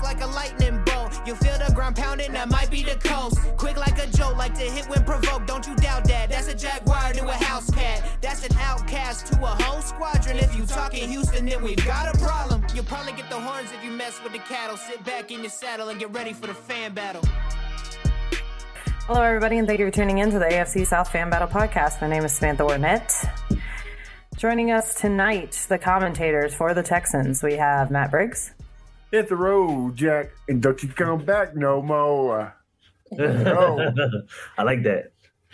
like a lightning bolt. You feel the ground pounding, that might be the coast. Quick like a joke, like to hit when provoked. Don't you doubt that. That's a Jaguar to a house cat. That's an outcast to a whole squadron. If you talking Houston, then we've got a problem. You'll probably get the horns if you mess with the cattle. Sit back in your saddle and get ready for the fan battle. Hello, everybody, and thank you for tuning in to the AFC South Fan Battle podcast. My name is Samantha Wernet. Joining us tonight, the commentators for the Texans, we have Matt Briggs. Hit the road, Jack, and don't you come back no more. I like that.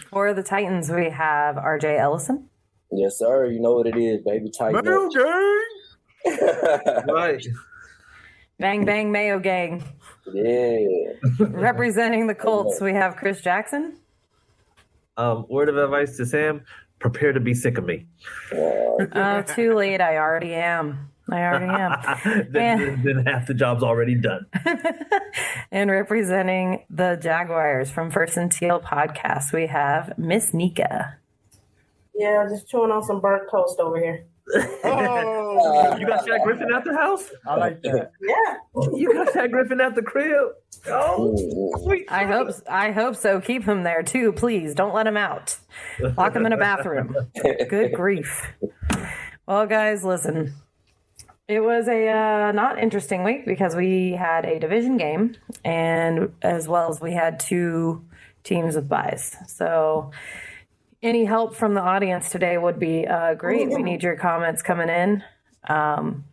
For the Titans, we have RJ Ellison. Yes, sir. You know what it is, baby. Titan. Mayo gang! Right. Bang, bang, Mayo gang. Yeah. Representing the Colts, we have Chris Jackson. Word of advice to Sam, prepare to be sick of me. Too late. I already am. Then half the job's already done. And representing the Jaguars from First and Teal podcast, we have Miss Nika. Yeah, just chewing on some burnt toast over here. Oh, You got Shaq Griffin at the house? I like that. Yeah. You got Shaq Griffin at the crib? Oh, sweet. I hope so. Keep him there too, please. Don't let him out. Lock him in a bathroom. Good grief. Well, guys, listen. It was a not interesting week because we had a division game, and as well as we had two teams with byes. So any help from the audience today would be great. We need your comments coming in. I'm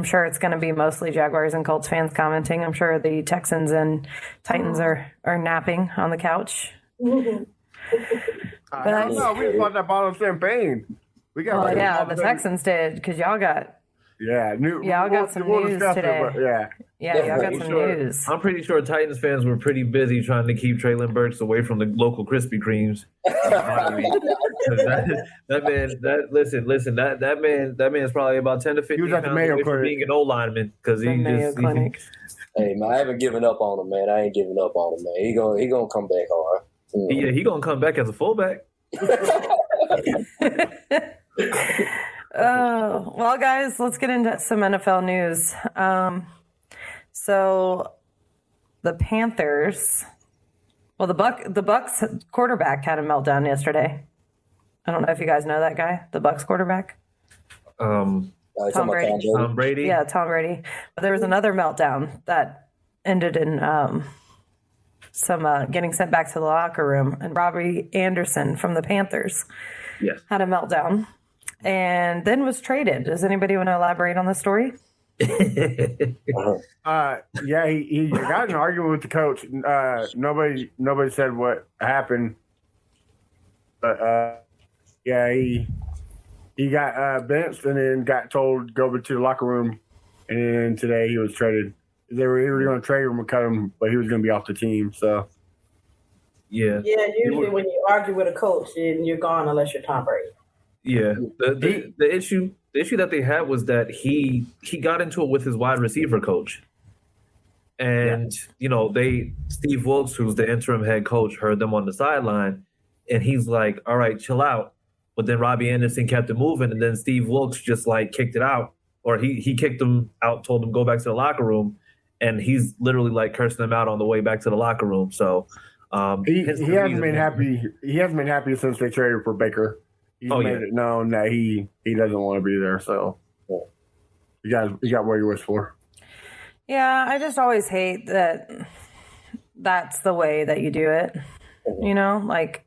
sure it's going to be mostly Jaguars and Colts fans commenting. I'm sure the Texans and Titans are napping on the couch. I don't know. We bought that bottle of champagne. We got. Well, yeah, the Texans did because y'all got y'all got some news today. Y'all got some news. I'm pretty sure Titans fans were pretty busy trying to keep Traylon Burks away from the local Krispy Kremes. that man's probably about 10 to 15 was at the pounds Mayo away from Clinic. being an old lineman because he Mayo just Clinic. Hey, man, I haven't given up on him, man. I ain't giving up on him, man. He gonna come back hard. he gonna come back as a fullback. Well, guys, let's get into some NFL news. So the Panthers, well, the Bucks quarterback had a meltdown yesterday. I don't know if you guys know that guy, the Bucks quarterback. Tom Brady. Tom Brady. Yeah, Tom Brady. But there was another meltdown that ended in some getting sent back to the locker room. And Robbie Anderson from the Panthers had a meltdown and then was traded. Does anybody want to elaborate on the story? He got in an argument with the coach. Nobody said what happened, but he got benched and then got told to go over to the locker room. And then today he was traded. They were either going to trade him or cut him, but he was going to be off the team. So Yeah, usually when you argue with a coach, then you're gone unless you're Tom Brady. Yeah, the issue that they had was that he got into it with his wide receiver coach, and Steve Wilkes, who's the interim head coach, heard them on the sideline, and he's like, "All right, chill out." But then Robbie Anderson kept it moving, and then Steve Wilkes just like kicked it out, or he kicked him out, told him go back to the locker room, and he's literally like cursing them out on the way back to the locker room. So he hasn't been happy. He hasn't been happy since they traded for Baker. He's made it known that he doesn't want to be there. So you got what you wish for. Yeah, I just always hate that that's the way that you do it. Like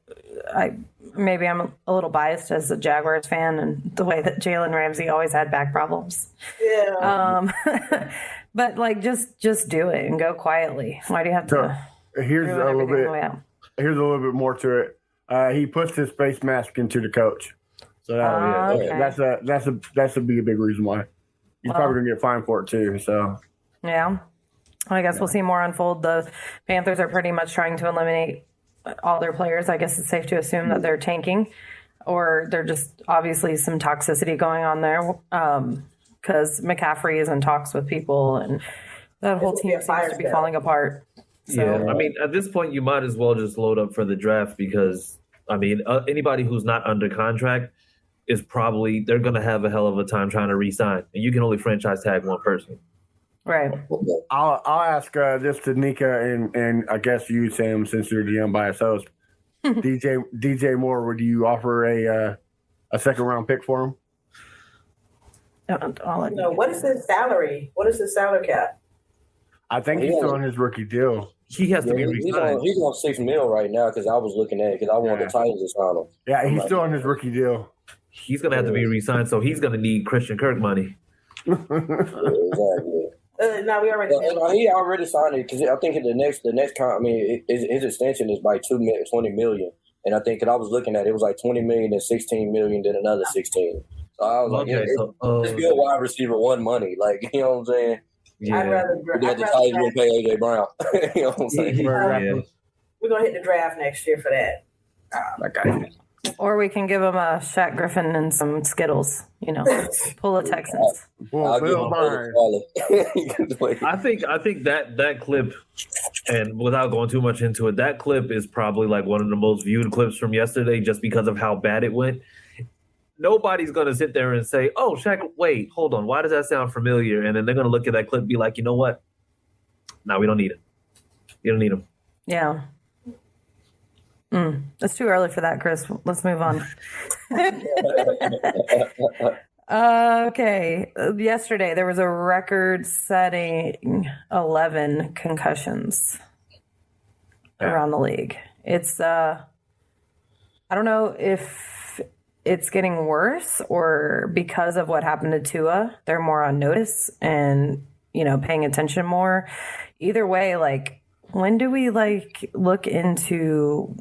maybe I'm a little biased as a Jaguars fan and the way that Jalen Ramsey always had back problems. Yeah. But like just do it and go quietly. Why do you have to? Here's a little bit more to it. He puts his face mask into the coach, so that's a big reason why he's probably gonna get fined for it too. So yeah, I guess we'll see more unfold. The Panthers are pretty much trying to eliminate all their players. I guess it's safe to assume that they're tanking, or they're just obviously some toxicity going on there because McCaffrey is in talks with people, and that whole team seems to be falling apart. So. Yeah, I mean, at this point, you might as well just load up for the draft because, I mean, anybody who's not under contract is probably, they're going to have a hell of a time trying to re-sign. And you can only franchise tag one person. Right. I'll ask this to Nika and I guess you, Sam, since you're the unbiased host. DJ Moore, would you offer a second round pick for him? What is his salary? What is his salary cap? I think he's still on his rookie deal. He has to be re-signed. He's on $6 million right now because I was looking at it because I wanted the Titans to sign him. Yeah, he's still on his rookie deal. He's gonna have to be re-signed, so he's gonna need Christian Kirk money. Exactly. No, we already. He already signed it because I think the next his extension is by $20 million, and I think that I was looking at it was like $20 million and $16 million, then another 16. So I was like, it's good wide receiver one money, like you know what I'm saying. Yeah. I'd rather The Titans will pay AJ Brown. You know what I'm saying? Yeah. We're gonna hit the draft next year for that. Okay. Or we can give him a Shaq Griffin and some Skittles, pull the Texans. I'll give him I think that clip, and without going too much into it, that clip is probably like one of the most viewed clips from yesterday just because of how bad it went. Nobody's going to sit there and say, oh, Shaq, wait, hold on. Why does that sound familiar? And then they're going to look at that clip and be like, you know what? No, we don't need it. You don't need him. Yeah. It's too early for that, Chris. Let's move on. Okay. Yesterday, there was a record-setting 11 concussions around the league. It's, I don't know if it's getting worse or because of what happened to Tua, they're more on notice and, paying attention more. Either way, like, when do we, look into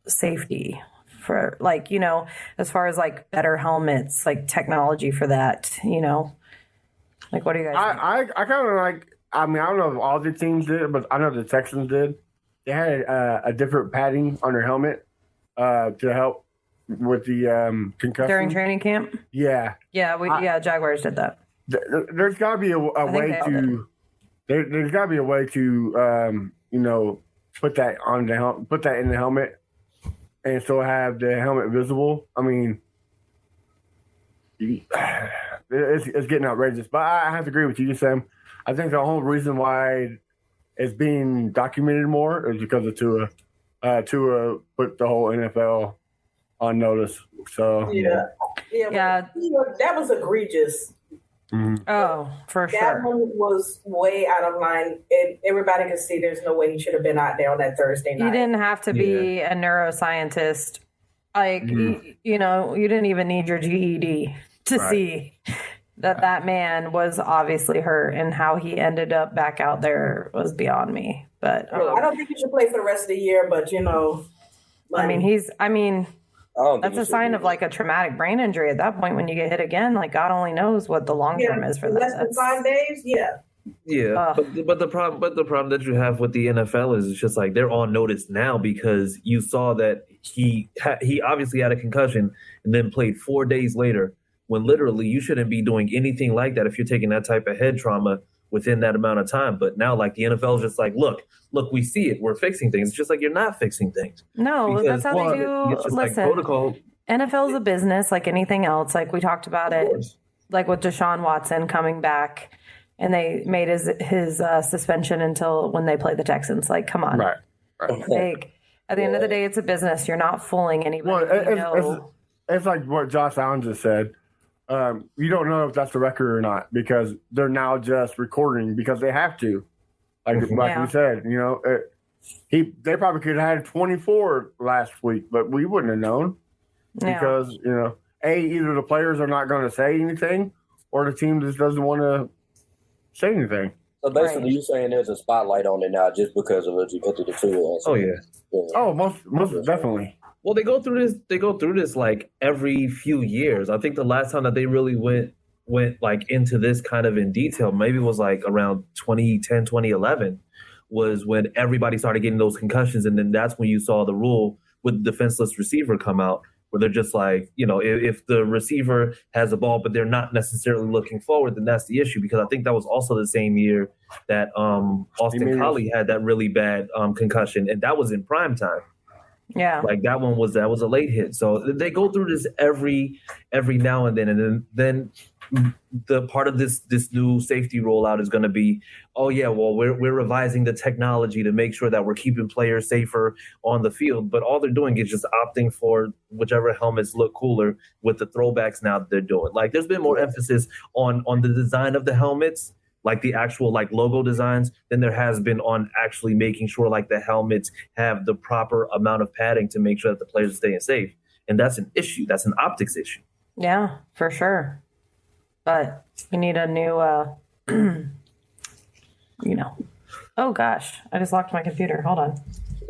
safety for, as far as, better helmets, technology for that, what do you guys think? I kind of I don't know if all the teams did, but I know the Texans did. They had a different padding on their helmet to help with the concussion. During training camp? Yeah. Yeah, Jaguars did that. There's got to be a way to there's got to be a way to put that on the put that in the helmet and still have the helmet visible. I mean, it's getting outrageous. But I have to agree with you, Sam. I think the whole reason why it's being documented more is because of Tua. Tua put the whole NFL on notice. So yeah. That was egregious. Mm-hmm. Oh, for that sure. That one was way out of line. And everybody could see there's no way he should have been out there on that Thursday night. You didn't have to be a neuroscientist. You didn't even need your GED to see that man was obviously hurt, and how he ended up back out there was beyond me. But I don't think he should play for the rest of the year, but that's a sign of a traumatic brain injury at that point. When you get hit again, God only knows what the long term is for that. Less than 5 days, but the problem that you have with the NFL is it's just they're on notice now because you saw that he obviously had a concussion and then played 4 days later, when literally you shouldn't be doing anything like that if you're taking that type of head trauma within that amount of time. But now the NFL is just look, we see it. We're fixing things. It's just you're not fixing things. No, that's how they do. Listen, protocol. NFL is a business like anything else. We talked about it, with Deshaun Watson coming back, and they made his suspension until when they play the Texans. Come on. Right. At the end of the day, it's a business. You're not fooling anybody. Well, it's like what Josh Allen just said. You don't know if that's the record or not because they're now just recording because they have to. Like we said, they probably could have had 24 last week, but we wouldn't have known because, either the players are not going to say anything or the team just doesn't want to say anything. So basically, you're saying there's a spotlight on it now just because of the two. Oh, yeah. Oh, most definitely. Well, they go through this every few years. I think the last time that they really went into this kind of in detail, maybe it was around 2010, 2011 was when everybody started getting those concussions. And then that's when you saw the rule with the defenseless receiver come out where they're just if the receiver has a ball, but they're not necessarily looking forward, then that's the issue. Because I think that was also the same year that Austin Collie had that really bad concussion. And that was in prime time. Yeah. That was a late hit. So they go through this every now and then. And then the part of this new safety rollout is going to be, oh yeah, well we're revising the technology to make sure that we're keeping players safer on the field, but all they're doing is just opting for whichever helmets look cooler with the throwbacks now that they're doing. Like there's been more emphasis on the design of the helmets, like the actual like logo designs, than there has been on actually making sure like the helmets have the proper amount of padding to make sure that the players are staying safe. And that's an issue. That's an optics issue. Yeah, for sure. But we need a new, Oh gosh, I just locked my computer. Hold on.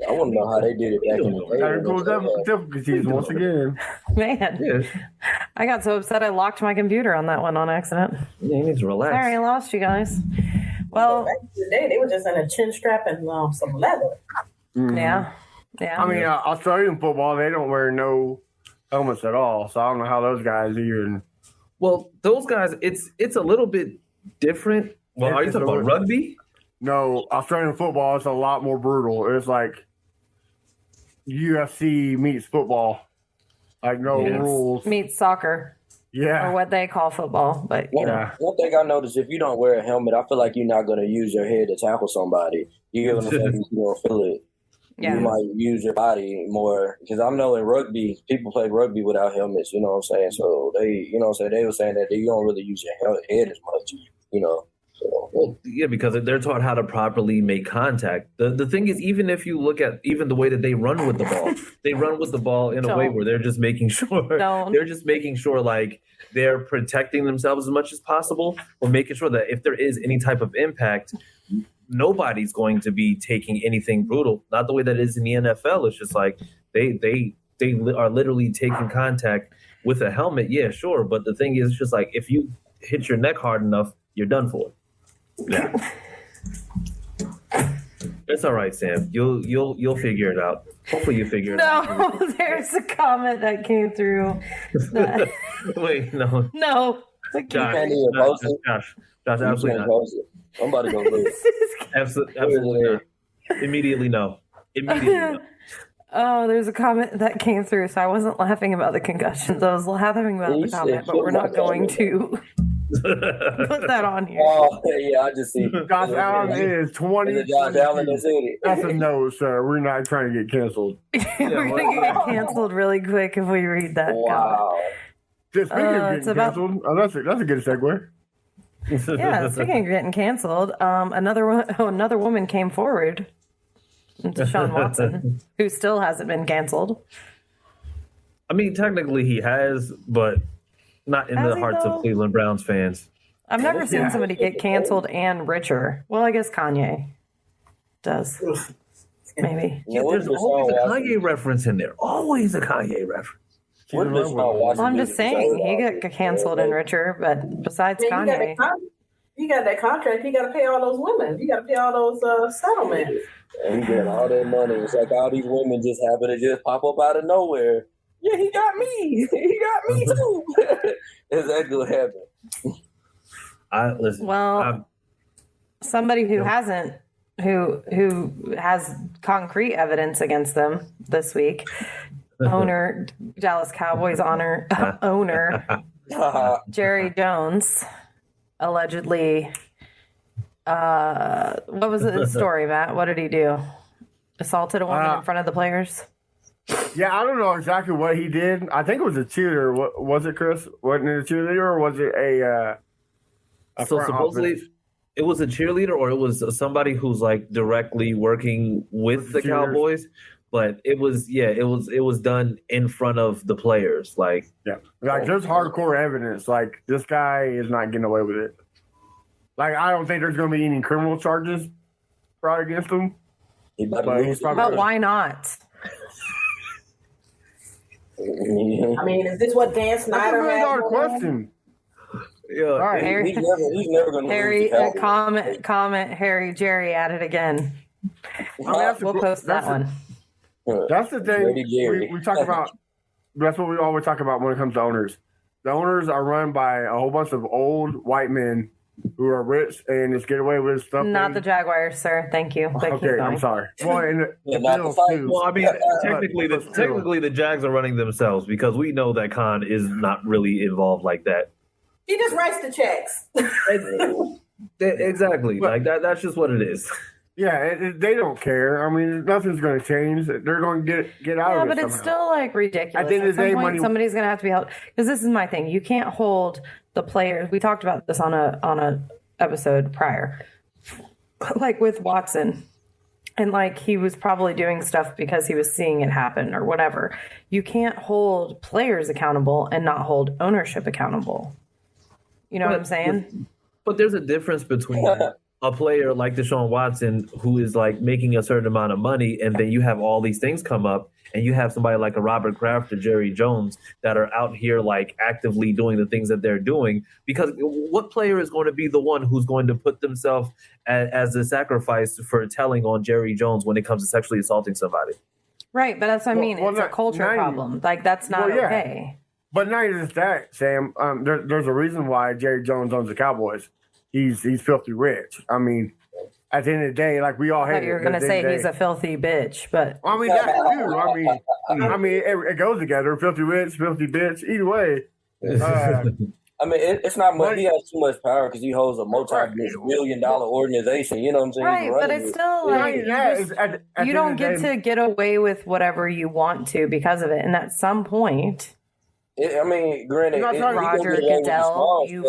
I want to know how they did it back in the day. Technical difficulties once again. Man, Yeah. I got so upset I locked my computer on that one on accident. Yeah, you need to relax. Sorry, I lost you guys. Well, Back in the day, they were just in a chin strap and some leather. yeah. I mean, Australian football, they don't wear no helmets at all. So I don't know how those guys even. Well, those guys, it's a little bit different. Well, are you talking about rugby? No, Australian football is a lot more brutal. It's like UFC meets football. Like no rules. Meets soccer. Yeah. Or what they call football. But, you know. One thing I noticed, if you don't wear a helmet, I feel like you're not going to use your head to tackle somebody. You get what I'm saying? You don't feel it. Yeah. You might use your body more. Because I know in rugby, people play rugby without helmets, you know what I'm saying? So they, you know what I'm saying? They were saying that you don't really use your head as much, you know. Well, yeah, because they're taught how to properly make contact. The thing is, even if you look at even the way that they run with the ball, they run with the ball in a way where they're just making sure like they're protecting themselves as much as possible, or making sure that if there is any type of impact, nobody's going to be taking anything brutal. Not the way that it is in the NFL. It's just like they are literally taking contact with a helmet. Yeah, sure, but the thing is, it's just like if you hit your neck hard enough, you're done for. Yeah, it's all right, Sam. You'll figure it out. Hopefully, you figure it out. No, there's a comment that came through. Wait, no. No. Josh, absolutely not. I'm about to go lose. Absolutely not. Immediately no. Oh, there's a comment that came through, so I wasn't laughing about the concussions. I was laughing about the comment, but we're not going to put that on here. Oh, yeah, I just see. Josh Allen is 20. Josh Allen is in it. That's a no, sir. We're not trying to get canceled. We're going to get canceled really quick if we read that comment. Just speaking of getting canceled, that's a good segue. Yeah, speaking of getting canceled, another woman came forward, Deshaun Watson, who still hasn't been canceled. I mean, technically he has, but not in the hearts of Cleveland Browns fans. I've never seen somebody get canceled and richer. Well, I guess Kanye does. Maybe. Yeah, there's always a Kanye reference in there. Always a Kanye reference. Well, I'm just saying, he got canceled and richer, but besides Kanye. You got that contract, you got to pay all those women. You got to pay all those settlements. And he got all that money. It's like all these women just happen to just pop up out of nowhere. Yeah, he got me. He got me too. Exactly what happened. Somebody who hasn't, who has concrete evidence against them this week, Dallas Cowboys owner Jerry Jones allegedly. What was the story, Matt? What did he do? Assaulted a woman in front of the players? Yeah, I don't know exactly what he did. I think it was a cheerleader. What was it, Chris? Wasn't it a cheerleader, or was it a so supposedly office? It was a cheerleader, or it was somebody who's like directly working with the Cowboys. But it was done in front of the players. Like there's hardcore evidence. Like this guy is not getting away with it. Like I don't think there's going to be any criminal charges brought against him. But why not? I mean, is this what Dan Snyder had? That's a really hard question. Yeah, right. Harry, he's never going to Harry, comment, Harry, Jerry at it again. We'll post that one. That's the thing we talk about. That's what we always talk about when it comes to owners. The owners are run by a whole bunch of old white men who are rich and just get away with stuff. Not the Jaguars, sir. Thank you. Okay, I'm sorry. Well, I mean, technically, the Jags are running themselves because we know that Khan is not really involved like that. He just writes the checks. Exactly. Like that's just what it is. Yeah, they don't care. I mean, nothing's going to change. They're going to get out of it. Yeah, but it's somehow. still like ridiculous. At the end of the day, somebody's going to have to be held. Because this is my thing. You can't hold the players. We talked about this on a episode prior, like with Watson, and like he was probably doing stuff because he was seeing it happen or whatever. You can't hold players accountable and not hold ownership accountable. You know what I'm saying? But there's a difference between a player like Deshaun Watson who is like making a certain amount of money, and then you have all these things come up, and you have somebody like a Robert Kraft or Jerry Jones that are out here like actively doing the things that they're doing. Because what player is going to be the one who's going to put themselves as a sacrifice for telling on Jerry Jones when it comes to sexually assaulting somebody? Right, but that's what I mean. It's a culture problem. Like that's not okay. But not just that, Sam. There's a reason why Jerry Jones owns the Cowboys. He's filthy rich. I mean, at the end of the day, like we all hate. You're going to say he's a filthy bitch, but I mean that's too. I mean, it goes together. Filthy rich, filthy bitch. Either way. I mean, it's not much. He has too much power because he holds a multi-billion-dollar organization. You know what I'm saying? Right, but it's still like you don't get to get away with whatever you want to because of it, and at some point. I mean, granted, Roger Goodell, you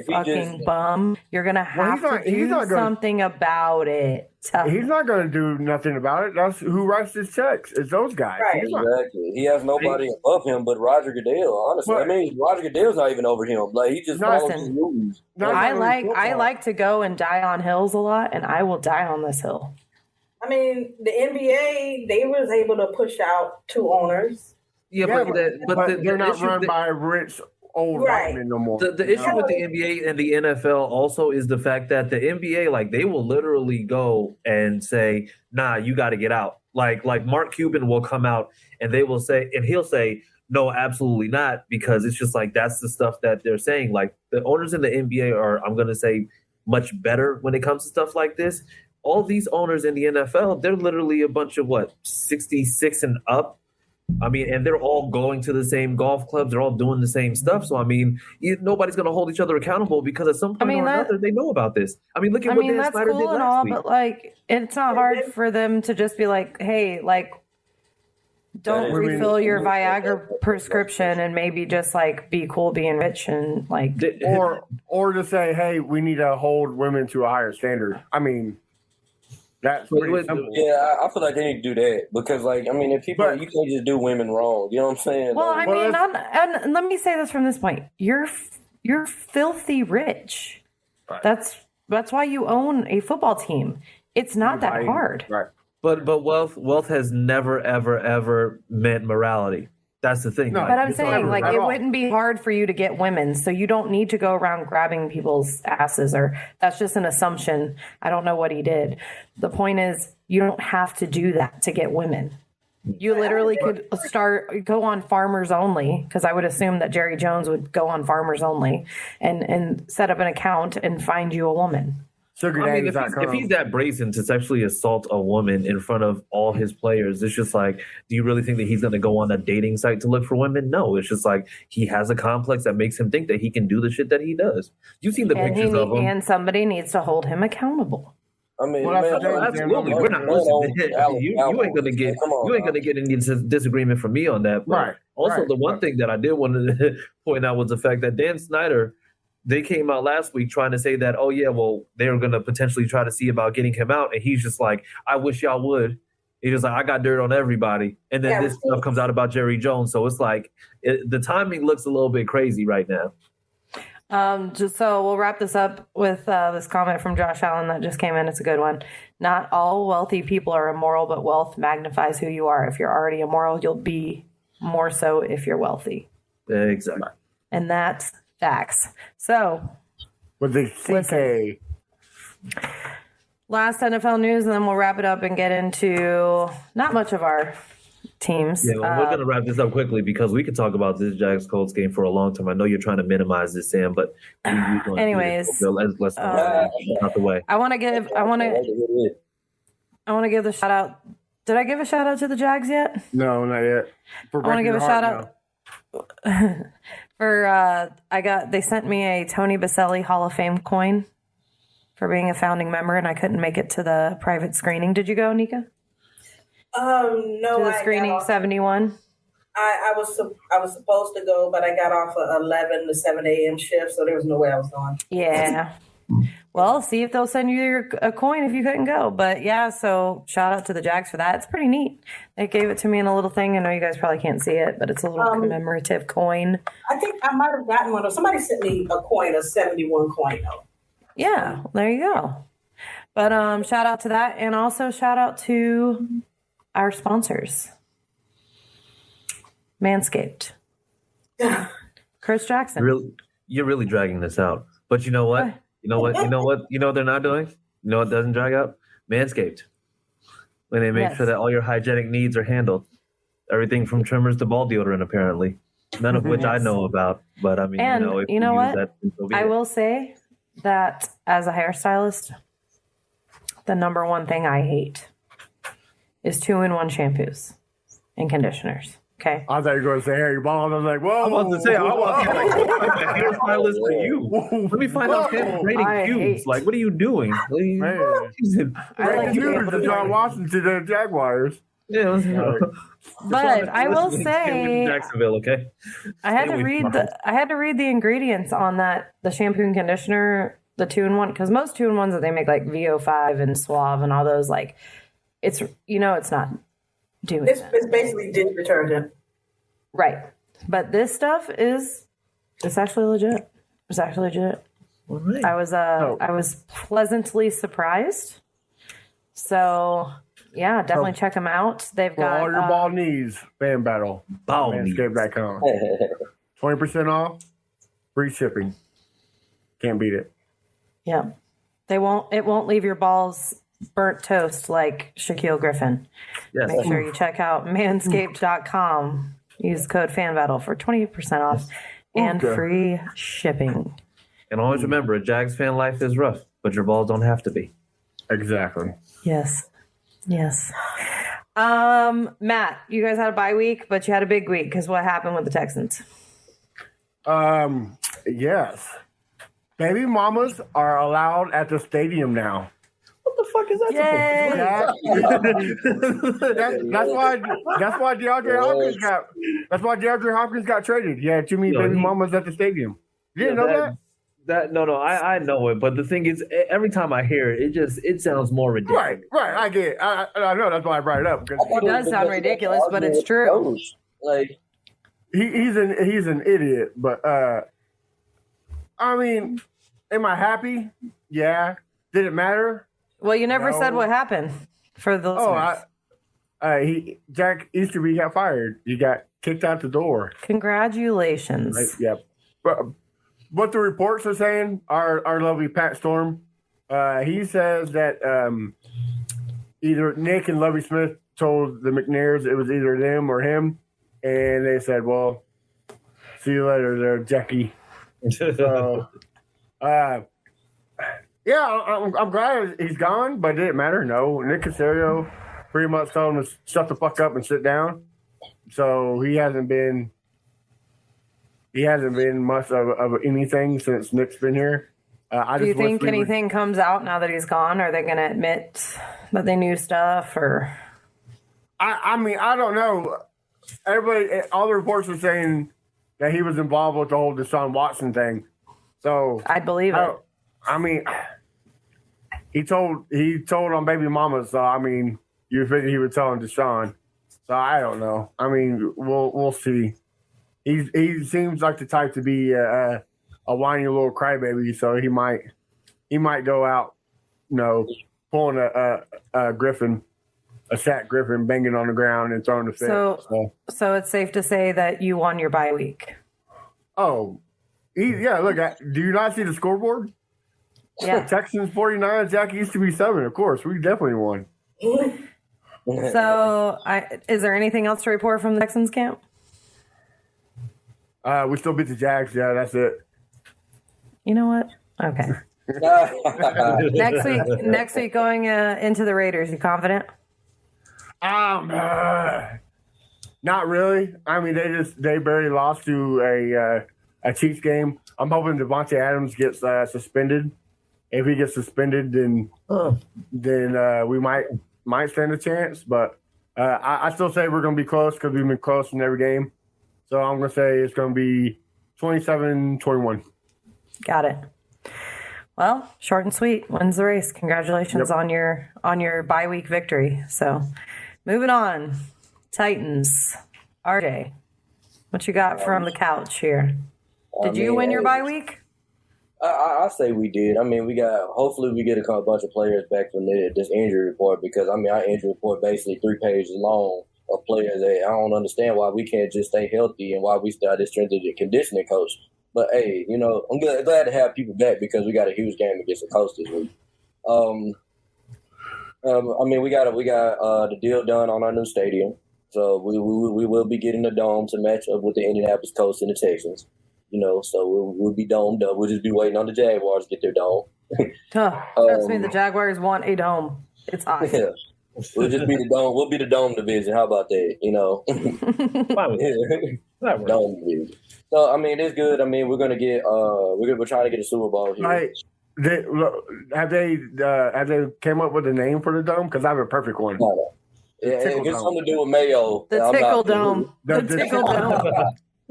fucking bum. You're going to have to do something about it. He's not going to do nothing about it. That's who writes his checks. It's those guys. Right. Exactly. He has nobody above him but Roger Goodell, honestly. I mean, Roger Goodell's not even over him. Like, he just follows his rules. I like to go and die on hills a lot, and I will die on this hill. I mean, the NBA, they was able to push out 2 owners. Yeah, but they're not run by rich old white men no more. The issue with the NBA and the NFL also is the fact that the NBA, like, they will literally go and say, "Nah, you got to get out." Like Mark Cuban will come out and they will say, and he'll say, "No, absolutely not," because it's just like that's the stuff that they're saying. Like the owners in the NBA are, I'm going to say, much better when it comes to stuff like this. All these owners in the NFL, they're literally a bunch of 66 and up. I mean, and they're all going to the same golf clubs. They're all doing the same stuff. So, I mean, nobody's going to hold each other accountable because at some point or another, they know about this. I mean, look at what Dan Snyder did last week. But, like, it's not hard for them to just be like, hey, like, don't refill your Viagra prescription and maybe just, like, be cool being rich and, like. Or to say, hey, we need to hold women to a higher standard. I mean. That's pretty simple. Yeah, I feel like they need to do that because, like, I mean, if people, you can't just do women wrong. You know what I'm saying? Well, I mean, and let me say this from this point: you're filthy rich. Right. That's why you own a football team. It's not that hard. Right. But wealth has never ever meant morality. That's the thing. No, but I'm saying, like, it wouldn't be hard for you to get women, so you don't need to go around grabbing people's asses, or that's just an assumption. I don't know what he did. The point is, you don't have to do that to get women. You literally could go on Farmers Only, because I would assume that Jerry Jones would go on Farmers Only and set up an account and find you a woman. I mean, if he's that brazen to sexually assault a woman in front of all his players, it's just like, do you really think that he's going to go on a dating site to look for women? No, it's just like he has a complex that makes him think that he can do the shit that he does. You've seen the pictures of him. And somebody needs to hold him accountable. I mean, absolutely. We're not. You ain't gonna get any disagreement from me on that. But right. Also, the one thing that I did want to point out was the fact that Dan Snyder. They came out last week trying to say that, oh, yeah, well, they're going to potentially try to see about getting him out. And he's just like, I wish y'all would. He's just like, I got dirt on everybody. And then this stuff comes out about Jerry Jones. So it's like the timing looks a little bit crazy right now. Just so we'll wrap this up with this comment from Josh Allen that just came in. It's a good one. Not all wealthy people are immoral, but wealth magnifies who you are. If you're already immoral, you'll be more so if you're wealthy. Exactly. And that's facts. So, with the CK. Last NFL news, and then we'll wrap it up and get into not much of our teams. Yeah, well, we're going to wrap this up quickly because we could talk about this Jags-Colts game for a long time. I know you're trying to minimize this, Sam, but anyways, let's out the way. I want to give the shout out. Did I give a shout out to the Jags yet? No, not yet. I want to give a shout out. They sent me a Tony Baselli Hall of Fame coin for being a founding member, and I couldn't make it to the private screening. Did you go, Nika? No. To the screening 71? I was supposed to go, but I got off at 11 to 7 a.m. shift, so there was no way I was going. Yeah. Well, see if they'll send you a coin if you couldn't go. But yeah, so shout out to the Jags for that. It's pretty neat. They gave it to me in a little thing. I know you guys probably can't see it, but it's a little commemorative coin. I think I might have gotten one. Somebody sent me a coin, a 71 coin though. Yeah, there you go. But shout out to that, and also shout out to our sponsors. Manscaped. Chris Jackson. You're really dragging this out. But you know what? You know what they're not doing? You know what doesn't drag out? Manscaped. When they make sure that all your hygienic needs are handled. Everything from trimmers to ball deodorant, apparently. None of which I know about. But I mean, and if you know what? I will say that as a hairstylist, the number one thing I hate is 2-in-1 shampoos and conditioners. Okay. I thought you were going to say hair your balls. I was like, whoa. I was about to say, I want to be a hairstylist for you. Let me find out rating cubes. Like, what are you doing? Man. I like to be able to John Washington to the Jaguars. Yeah, but I will say, Jacksonville, okay. I had to read the ingredients on the shampoo and conditioner, the 2-in-1, because most 2-in-1s that they make, like VO5 and Suave and all those, like it's not doing. It's basically dish detergent, right? But this stuff it's actually legit. It's actually legit. Right. I was pleasantly surprised. So. Yeah, definitely check them out. They've got all your ball needs. Fan Battle. Manscaped.com. 20% off. Free shipping. Can't beat it. Yeah, it won't leave your balls burnt toast like Shaquille Griffin. Yes. Make sure you check out manscaped.com. Use code Fan Battle for 20% off and free shipping. And always remember, a Jags fan life is rough, but your balls don't have to be. Exactly. Yes. Matt, you guys had a bye week, but you had a big week because what happened with the Texans? Yes. Baby mamas are allowed at the stadium now. What the fuck is that supposed to be? That's why DeAndre Hopkins got traded. Yeah, too many baby mamas at the stadium. You didn't know that? I know it, but the thing is, every time I hear it, it sounds more ridiculous. Right. I get it. I know that's why I brought it up. Because it does sound ridiculous, but it's true. Like he's an idiot, but I mean, am I happy? Yeah. Did it matter? Well, you never said what happened for the listeners. Jack Easterby got fired. He got kicked out the door. Congratulations. Yep. But what the reports are saying, our lovely Pat Storm, he says that either Nick and Lovie Smith told the McNairs it was either them or him, and they said, well, see you later there, Jackie. So, I'm glad he's gone, but did it matter? No. Nick Caserio pretty much told him to shut the fuck up and sit down. So he hasn't been much of anything since Nick's been here. Do you think anything comes out now that he's gone? Are they going to admit that they knew stuff? Or I mean, I don't know. All the reports are saying that he was involved with the whole Deshaun Watson thing. So I believe it. I mean, he told on baby mama. So I mean, you figure he would tell on Deshaun. So I don't know. I mean, we'll see. He seems like the type to be a whiny little crybaby, so he might go out, pulling a Griffin, a sack Griffin, banging on the ground and throwing the fit. So it's safe to say that you won your bye week. Oh, look, do you not see the scoreboard? Yeah. Texans 49, Jack used to be 7. Of course, we definitely won. So, is there anything else to report from the Texans camp? We still beat the Jags. Yeah, that's it. You know what? Okay. Next week going into the Raiders. You confident? I Not really. I mean, they barely lost to a Chiefs game. I'm hoping Devontae Adams gets suspended. If he gets suspended, then we might stand a chance. But I still say we're going to be close because we've been close in every game. So I'm going to say it's going to be 27-21. Got it. Well, short and sweet. Wins the race. Congratulations on your bye week victory. So, moving on. Titans. RJ, what you got from the couch here? Did you win your bye week? I say we did. I mean, hopefully we get a bunch of players back from this injury report because, I mean, our injury report basically 3 pages long of players that I don't understand why we can't just stay healthy and why we started strength and conditioning coach. But, hey, you know, I'm glad to have people back because we got a huge game against the Coast this week. I mean, we got the deal done on our new stadium. So we will be getting the dome to match up with the Indianapolis Colts and the Texans. You know, so we'll be domed up. We'll just be waiting on the Jaguars to get their dome. Trust me, the Jaguars want a dome. It's awesome. Yeah. We'll just be the dome. We'll be the dome division. How about that? You know, dome division. So I mean, it's good. I mean, we're gonna get. We're trying to get a Super Bowl here. Right. Have they came up with a name for the dome? Because I have a perfect one. Yeah, it gets something to do with Mayo. The Tickle Dome. The Tickle Dome.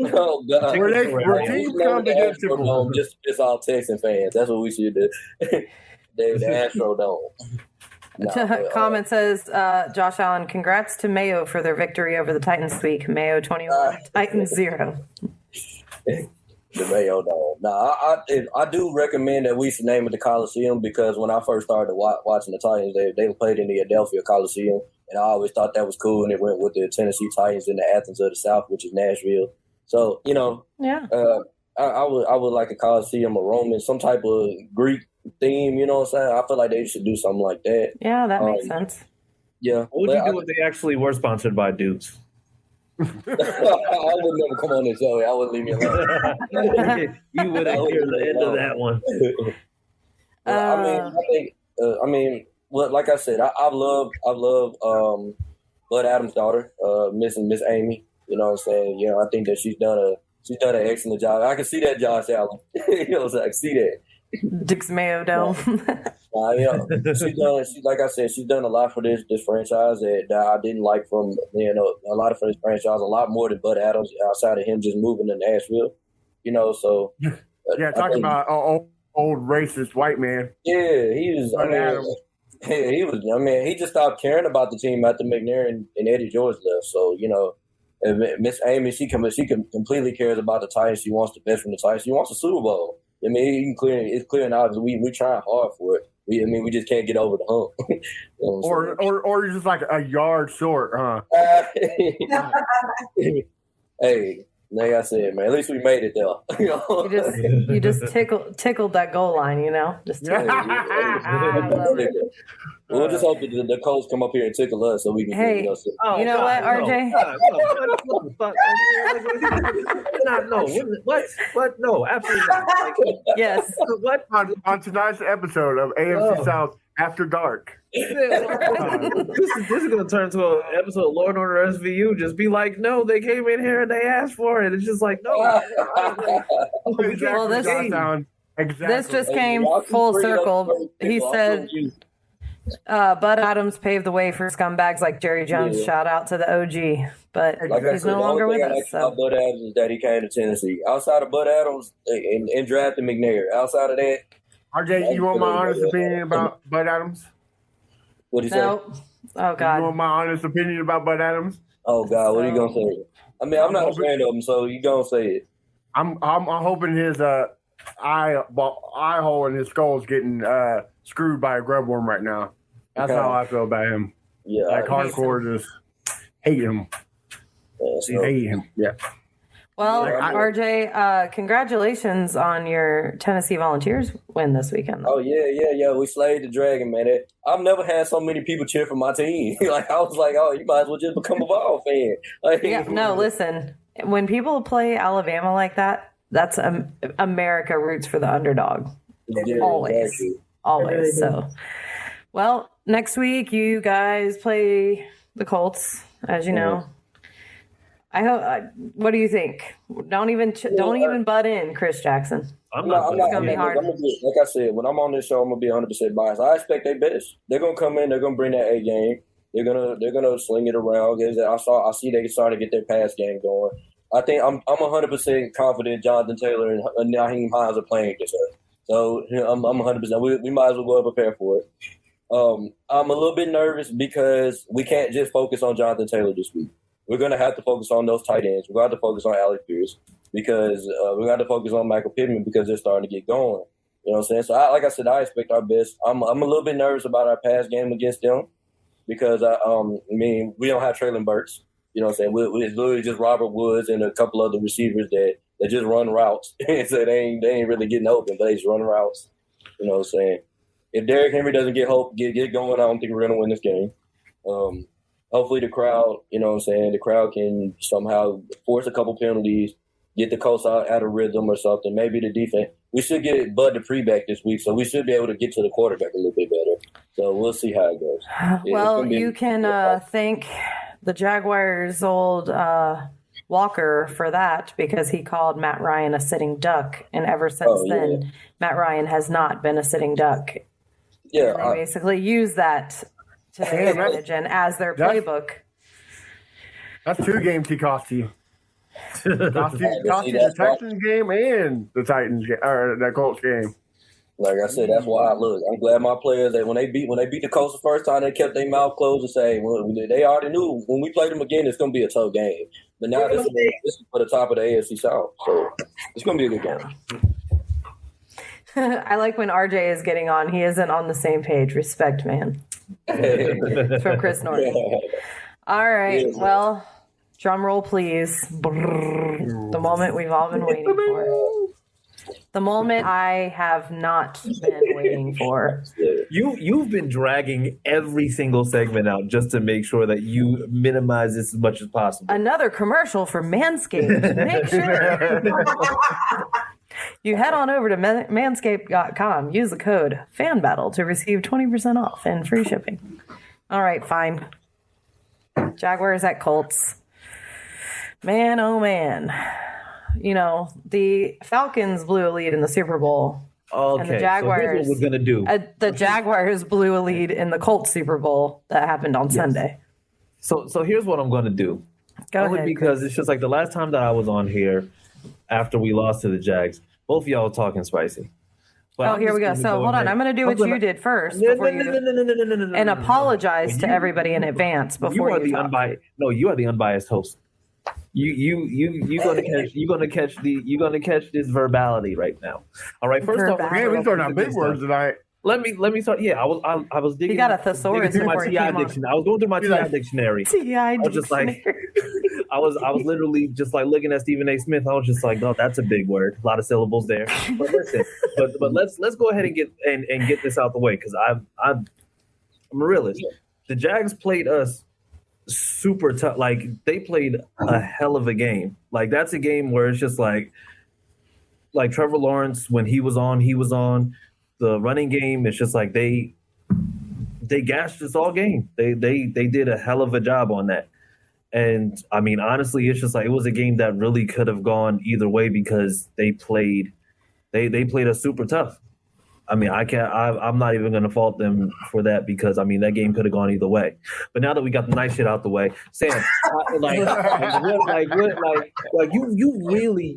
Oh God! Where teams come to get Tickle Dome, just all Texan fans. That's what we should do. The Astro Dome. Comment says, Josh Allen, congrats to Mayo for their victory over the Titans this week. Mayo 21, Titans 0. The Mayo Dome. Now, I do recommend that we should name it the Coliseum because when I first started watching the Titans, they played in the Adelphia Coliseum, and I always thought that was cool, and it went with the Tennessee Titans in the Athens of the South, which is Nashville. So, you know, I would like a Coliseum, a Roman, some type of Greek theme, you know what I'm saying? I feel like they should do something like that. Yeah, that makes sense. Yeah. What would you do if they actually were sponsored by Dukes? I would never come on this show. I wouldn't leave me alone. You would hear the end of that one. I mean, like I said, I love Bud Adams' daughter, Miss Amy. You know what I'm saying? You know, I think that she's done an excellent job. I can see that, Josh Allen. You know, I can see that. Dick's Mayo Dome. Like I said, she's done a lot for this franchise that I didn't like from, you know, a lot of for this franchise, a lot more than Bud Adams outside of him just moving to Nashville. You know, so talking about old racist white man. Yeah, he was. I mean, he just stopped caring about the team after McNair and Eddie George left. So you know, Miss Amy, she completely cares about the Titans. She wants the best from the Titans. She wants a Super Bowl. I mean, it's clear and obvious. We trying hard for it. We just can't get over the hump. You know or you're just like a yard short, huh? Hey, like I said, man, at least we made it though. You just tickled that goal line, you know. Just we'll just hope that the Colts come up here and tickle us so we can. Hey, you know what, RJ? What? No, absolutely not. Yes. What on tonight's episode of AFC South After Dark? This is going to turn to an episode of Law and Order SVU. Just be like, no, they came in here and they asked for it. It's just like, no. This just came full circle. He said Bud Adams paved the way for scumbags like Jerry Jones. Yeah. Shout out to the OG. But he's no longer with us. So. Bud Adams is that he came to Tennessee. Outside of Bud Adams and drafted McNair. Outside of that. RJ, you want my honest opinion about Bud Adams? What did he say? Oh, God. You want my honest opinion about Bud Adams? Oh, God. What are you going to say? I mean, I'm not a fan of him, so you going to say it. I'm hoping his eye hole in his skull is getting screwed by a grub worm right now. That's how I feel about him. Yeah. Like hardcore just hate him. Hate him. Yeah. Well, RJ, congratulations on your Tennessee Volunteers win this weekend. Oh, yeah. We slayed the dragon, man. I've never had so many people cheer for my team. Like, I was like, oh, you might as well just become a Vol fan. Like, no, listen. When people play Alabama like that, that's America roots for the underdog. Yeah, always. Exactly. Always. So, well, next week you guys play the Colts, as you know. I hope. What do you think? Don't even butt in, Chris Jackson. I'm not gonna be hard. Like I said, when I'm on this show, I'm gonna be 100% biased. I expect their best. They're gonna come in. They're gonna bring that A game. They're gonna sling it around. I see they started to get their pass game going. I think I'm 100% confident Jonathan Taylor and Nyheim Hines are playing against us. So I'm 100%. We might as well go and prepare for it. I'm a little bit nervous because we can't just focus on Jonathan Taylor this week. We're going to have to focus on those tight ends. We're going to have to focus on Alec Pierce because we're going to have to focus on Michael Pittman because they're starting to get going. You know what I'm saying? So, like I said, I expect our best. I'm a little bit nervous about our pass game against them because, we don't have Traylon Burks. You know what I'm saying? It's literally just Robert Woods and a couple other receivers that just run routes. So they ain't really getting open, but they just run routes. You know what I'm saying? If Derrick Henry doesn't get going, I don't think we're going to win this game. Hopefully the crowd, you know what I'm saying, the crowd can somehow force a couple penalties, get the Colts out of rhythm or something. Maybe the defense. We should get Bud Dupree back this week, so we should be able to get to the quarterback a little bit better. So we'll see how it goes. Well, you can thank the Jaguars' old Walker for that because he called Matt Ryan a sitting duck, and ever since then, Matt Ryan has not been a sitting duck. Yeah, they basically use that to their advantage and as their playbook. That's 2 games he cost you. Cost you the Texans game and the Titans game, or the Colts game. Like I said, that's why I'm glad my players that when they beat the Colts the first time, they kept their mouth closed and say, well, they already knew when we played them again, it's going to be a tough game. But now this is for the top of the AFC South, so it's going to be a good game. I like when RJ is getting on. He isn't on the same page. Respect, man. From Chris Norton. All right. Well, drum roll, please. The moment we've all been waiting for. The moment I have not been waiting for. You've been dragging every single segment out just to make sure that you minimize this as much as possible. Another commercial for Manscaped. Make sure you head on over to manscaped.com. Use the code FANBATTLE to receive 20% off and free shipping. All right, fine. Jaguars at Colts. Man, oh man. You know, the Falcons blew a lead in the Super Bowl. Okay, and the Jaguars, so here's what we're going to do. The Jaguars blew a lead in the Colts Super Bowl that happened on Sunday. So here's what I'm going to do. Go Only ahead, because Chris. It's just like the last time that I was on here after we lost to the Jags, both of y'all were talking spicy. But here we go. So hold on. I'm going to do what you did first. And apologize to everybody in advance before you talk. You are the unbiased host. You're gonna catch this verbality right now. All right. First off, we're throwing out big words tonight. Let me start. Yeah, I was digging. He got a thesaurus digging before my he came on. dictionary. I was going through my TI dictionary. I was just like, I was literally just like looking at Stephen A. Smith. I was just like, oh, that's a big word. A lot of syllables there. But listen, but let's go ahead and get this out the way because I'm a realist. The Jags played us super tough. Like they played a hell of a game. Like that's a game where it's just like Trevor Lawrence when he was on. The running game, it's just like they gashed us all game. They did a hell of a job on that. And I mean, honestly, it's just like it was a game that really could have gone either way because they played us super tough. I mean, I'm not even going to fault them for that because I mean that game could have gone either way. But now that we got the nice shit out the way, Sam,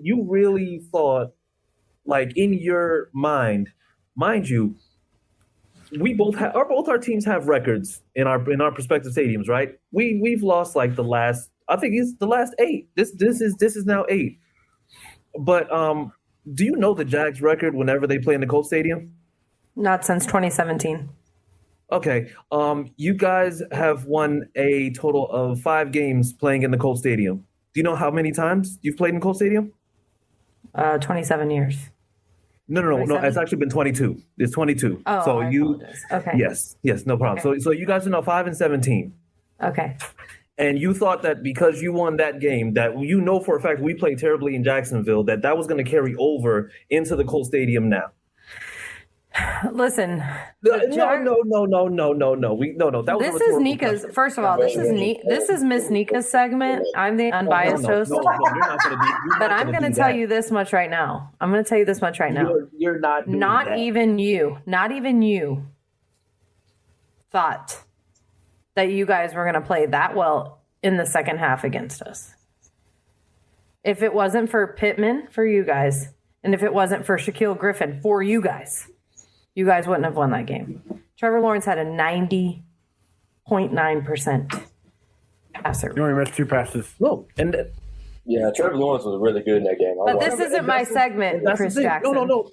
you really thought like in your mind. Mind you, we both our teams have records in our prospective stadiums, right? We've lost like the last 8. This is now 8. But do you know the Jags record whenever they play in the Colts Stadium? Not since 2017. Okay. You guys have won a total of 5 games playing in the Colts Stadium. Do you know how many times you've played in Colts Stadium? 27 years. No. It's actually been 22. It's 22. Oh, so okay. Yes, no problem. Okay. So you guys are now 5 and 17. Okay. And you thought that because you won that game, that you know for a fact we played terribly in Jacksonville, that was going to carry over into the Colts Stadium now. Listen. No. That was this is Nika's. First of all, this is Miss Nika's segment. I'm the unbiased host. No, you're not gonna be. But I'm going to tell you this much right now. You're not. Not that. Even you thought that you guys were going to play that well in the second half against us. If it wasn't for Pittman for you guys, and if it wasn't for Shaquille Griffin for you guys wouldn't have won that game. Trevor Lawrence had a 90.9% passer. You only missed 2 passes. No, and yeah, Trevor Lawrence was really good in that game. But this isn't my segment, Chris Jackson. No,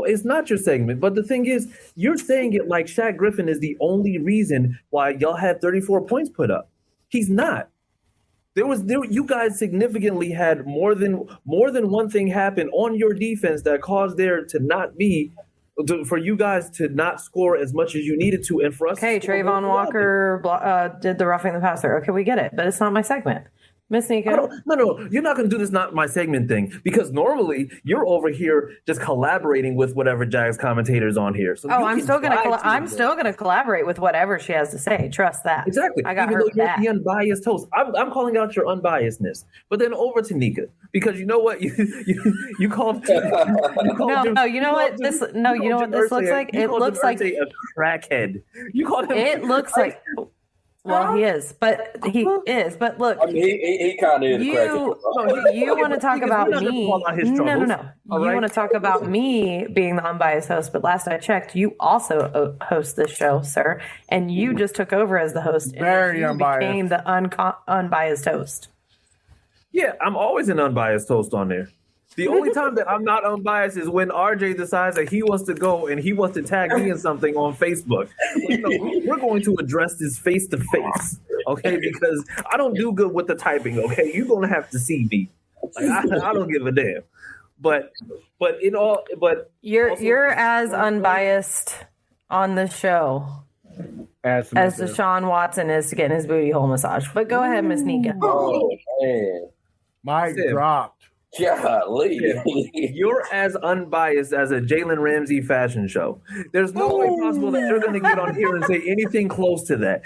it's not your segment. But the thing is, you're saying it like Shaq Griffin is the only reason why y'all had 34 points put up. He's not. You guys significantly had more than one thing happen on your defense that caused there to not be. For you guys to not score as much as you needed to, and for us. Okay, Trayvon Walker did the roughing the passer. Okay, we get it, but it's not my segment. Miss Nika. No. You're not going to do this not my segment thing because normally you're over here just collaborating with whatever Jags commentators on here. So I'm still going to collaborate with whatever she has to say. Trust that. Exactly. I got Even her though you're back. the unbiased host. I'm calling out your unbiasedness. But then over to Nika because you know what you called. You know what this looks like. It looks like a crackhead. You called him. It looks like. Well, he is. But look. I mean, he kind of is you want to talk about me. No. You want to talk about me being the unbiased host, but last I checked, you also host this show, sir. And you just took over as the host. Very and unbiased. Became the unbiased host. Yeah, I'm always an unbiased host on there. The only time that I'm not unbiased is when RJ decides that he wants to go and he wants to tag me in something on Facebook. We're going to address this face to face, okay? Because I don't do good with the typing, okay? You're going to have to see me. Like, I don't give a damn. But you're as unbiased on the show as Deshaun Watson is to getting his booty hole massage. But go ahead, Miss Nika. Oh man, Mike dropped. Golly. You're as unbiased as a Jalen Ramsey fashion show. There's no way possible that you're going to get on here and say anything close to that.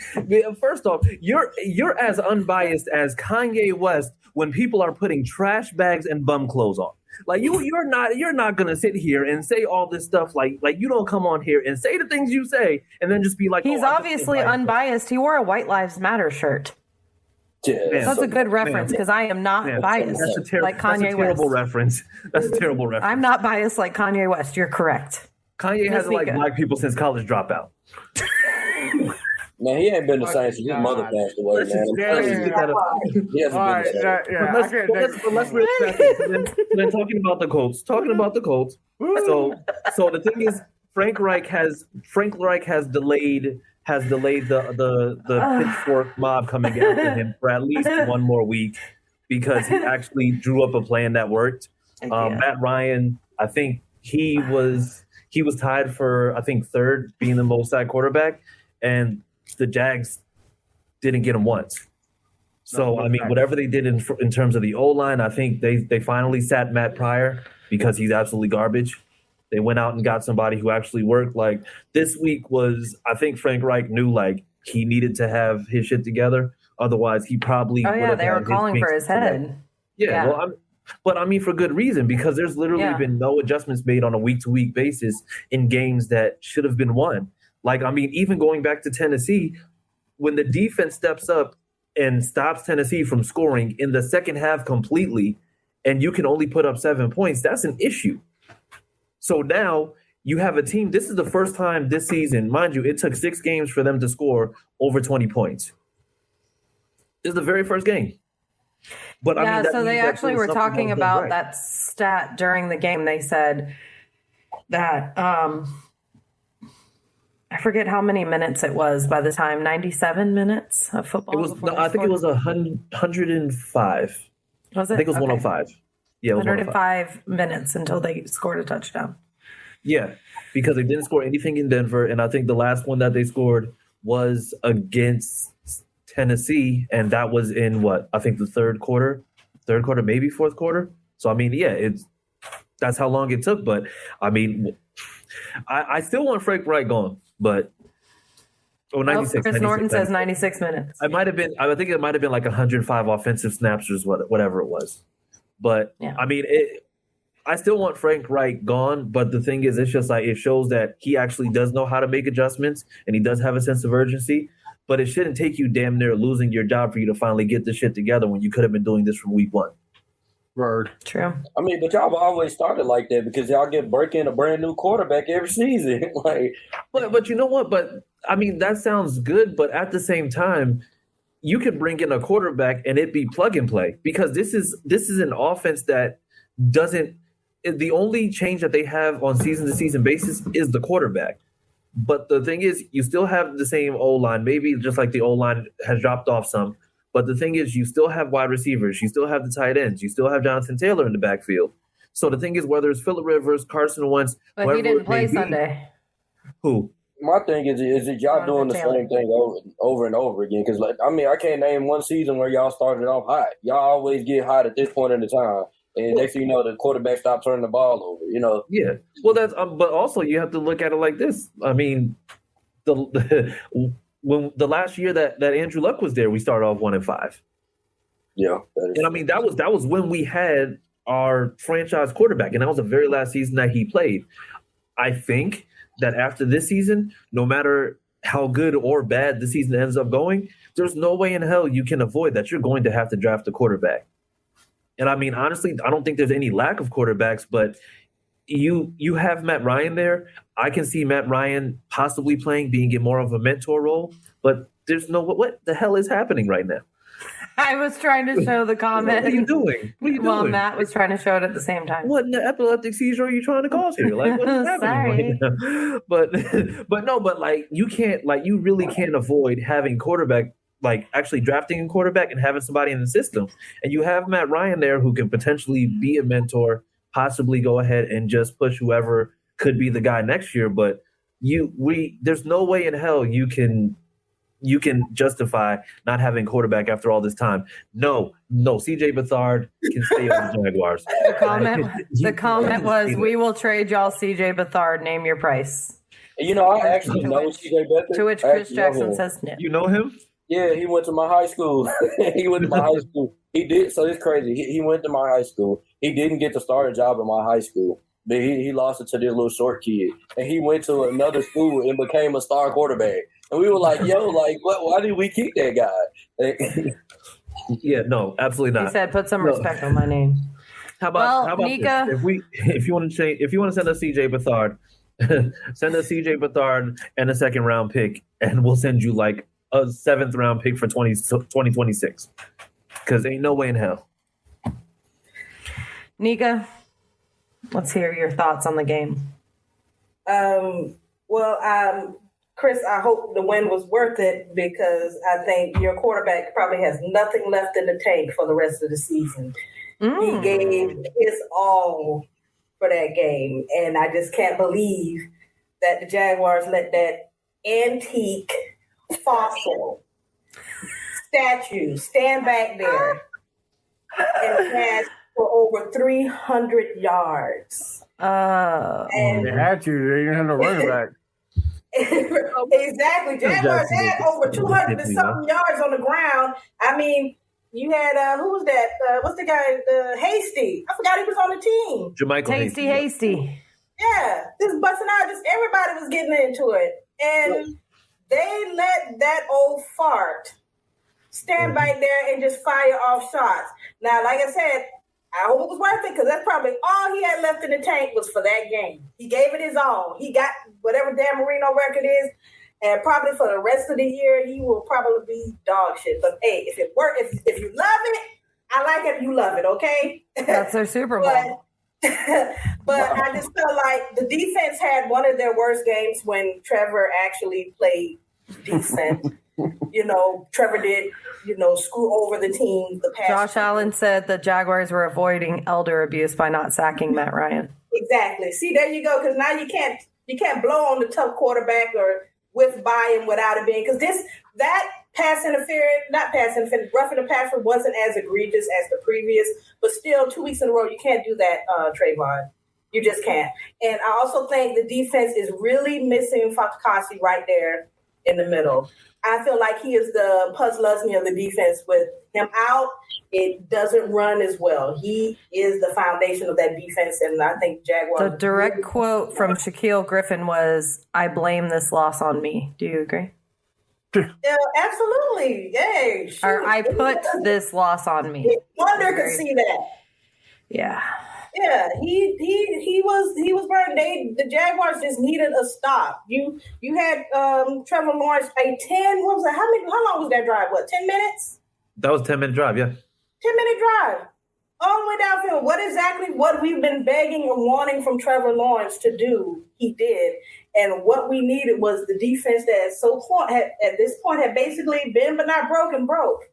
First off, you're as unbiased as Kanye West when people are putting trash bags and bum clothes on. Like you're not going to sit here and say all this stuff like you don't come on here and say the things you say and then just be like he's obviously unbiased. He wore a White Lives Matter shirt. Yeah. That's a good reference because I am not biased like Kanye West. That's a terrible reference. I'm not biased like Kanye West. You're correct. Kanye hasn't liked black people since College Dropout. Man, he ain't been the same since his mother passed away, man. He hasn't been the same. Let's real fast. Then talking about the Colts. So the thing is, Frank Reich has delayed the pitchfork mob coming after him for at least one more week because he actually drew up a plan that worked. Matt Ryan, I think he was tied for third being the most sacked quarterback, and the Jags didn't get him once. So whatever they did in terms of the O-line, I think they finally sat Matt Pryor because he's absolutely garbage. They went out and got somebody who actually worked. Like this week was, I think Frank Reich knew like he needed to have his shit together. Otherwise, he probably. Oh yeah, they were calling for his head. Yeah. Well, for good reason because there's literally been no adjustments made on a week-to-week basis in games that should have been won. Like even going back to Tennessee, when the defense steps up and stops Tennessee from scoring in the second half completely, and you can only put up 7 points, that's an issue. So now you have a team. This is the first time this season, mind you, it took 6 games for them to score over 20 points. This is the very first game. But so they actually were talking about that stat during the game. They said that I forget how many minutes it was by the time 97 minutes of football. It was I think it was 105. Was it? I think it was 105. Yeah, 105 minutes until they scored a touchdown. Yeah, because they didn't score anything in Denver, and I think the last one that they scored was against Tennessee, and that was in I think the third quarter, maybe fourth quarter. So that's how long it took. But I still want Frank Wright gone, but 96. Chris Norton says 96 minutes. I think it might have been like 105 offensive snaps or whatever it was. But yeah. I mean, I still want Frank Wright gone, but the thing is, it's just like it shows that he actually does know how to make adjustments and he does have a sense of urgency. But it shouldn't take you damn near losing your job for you to finally get this shit together when you could have been doing this from week 1. Word. True. I mean, but y'all have always started like that because y'all get breaking a brand new quarterback every season. Like, but you know what? But I mean, that sounds good. But at the same time, you could bring in a quarterback and it be plug and play because this is an offense that doesn't. The only change that they have on season to season basis is the quarterback. But the thing is, you still have the same O-line. Maybe just like the O-line has dropped off some. But the thing is, you still have wide receivers. You still have the tight ends. You still have Jonathan Taylor in the backfield. So the thing is, whether it's Phillip Rivers, Carson Wentz, but he didn't play Sunday. Who? My thing is y'all doing the same thing over and over again? Because, like, I mean, I can't name one season where y'all started off hot. Y'all always get hot at this point in the time. And next thing you know, the quarterback stopped turning the ball over, you know? Yeah. Well, that's but also you have to look at it like this. I mean, when the last year that Andrew Luck was there, we started off 1-5. Yeah. And I mean, that was when we had our franchise quarterback, and that was the very last season that he played. I think that after this season, no matter how good or bad the season ends up going, there's no way in hell you can avoid that. You're going to have to draft a quarterback. And I mean, honestly, I don't think there's any lack of quarterbacks, but you have Matt Ryan there. I can see Matt Ryan possibly being in more of a mentor role, but there's no what the hell is happening right now? I was trying to show the comment. What are you doing? Well, Matt was trying to show it at the same time. What in the epileptic seizure are you trying to cause here? Like, what's happening right now? But like, you really can't avoid having quarterback, like actually drafting a quarterback and having somebody in the system. And you have Matt Ryan there who can potentially be a mentor, possibly go ahead and just push whoever could be the guy next year. But there's no way in hell you can justify not having quarterback after all this time. No, CJ Beathard can stay on the Jaguars. The comment was, "We will trade y'all CJ Beathard. Name your price." You know, I actually know CJ Beathard. To which Chris Jackson says no. You know him? Yeah, he went to my high school. He did. So it's crazy. He went to my high school. He didn't get to start a job at my high school. But he lost it to this little short kid. And he went to another school and became a star quarterback. And we were like, yo, like, why did we keep that guy? Yeah, no, absolutely not. He said, put some respect on my name. How about Nika? This? If you want to send us CJ Beathard, send us CJ Beathard and a second round pick, and we'll send you like a 7th round pick for 2026. Because ain't no way in hell. Nika, let's hear your thoughts on the game. Chris, I hope the win was worth it because I think your quarterback probably has nothing left in the tank for the rest of the season. He gave his all for that game, and I just can't believe that the Jaguars let that antique fossil statue stand back there and pass for over 300 yards. And they had to. They didn't have no running back. Exactly. Jaguars had over 200 and something yards on the ground. I mean, you had who was that? What's the guy? Hasty. I forgot he was on the team. Jermichael Hasty. Yeah, just busting out. Just everybody was getting into it, and they let that old fart stand back there and just fire off shots. Now, like I said, I hope it was worth it because that's probably all he had left in the tank was for that game. He gave it his all. He got whatever Dan Marino record is, and probably for the rest of the year, he will probably be dog shit. But hey, if it work, if you love it, I like it. You love it, okay? That's their Super Bowl. But I just felt like the defense had one of their worst games when Trevor actually played decent. Trevor did, screw over the team. Josh Allen said the Jaguars were avoiding elder abuse by not sacking Matt Ryan. Exactly. See, there you go. Because now you can't blow on the tough quarterback or whiff by him without it being. Because that roughing the passer wasn't as egregious as the previous. But still, 2 weeks in a row, you can't do that, Trayvon. You just can't. And I also think the defense is really missing Fatukasi right there in the middle. I feel like he is the Puz Lusney of the defense. With him out, it doesn't run as well. He is the foundation of that defense, and I think Jaguars. The direct quote from Shaquille Griffin was, "I blame this loss on me." Do you agree? Yeah, absolutely. Yay. Shoot. Or I put this loss on me. Wonder could see that. Yeah. Yeah, he was burned. The Jaguars just needed a stop. You had Trevor Lawrence a 10. What was that? How long was that drive? 10 minutes? That was a 10-minute drive, yeah. 10-minute drive. All the way downfield. What we've been begging and wanting from Trevor Lawrence to do, he did. And what we needed was the defense that at this point had basically been but not broke.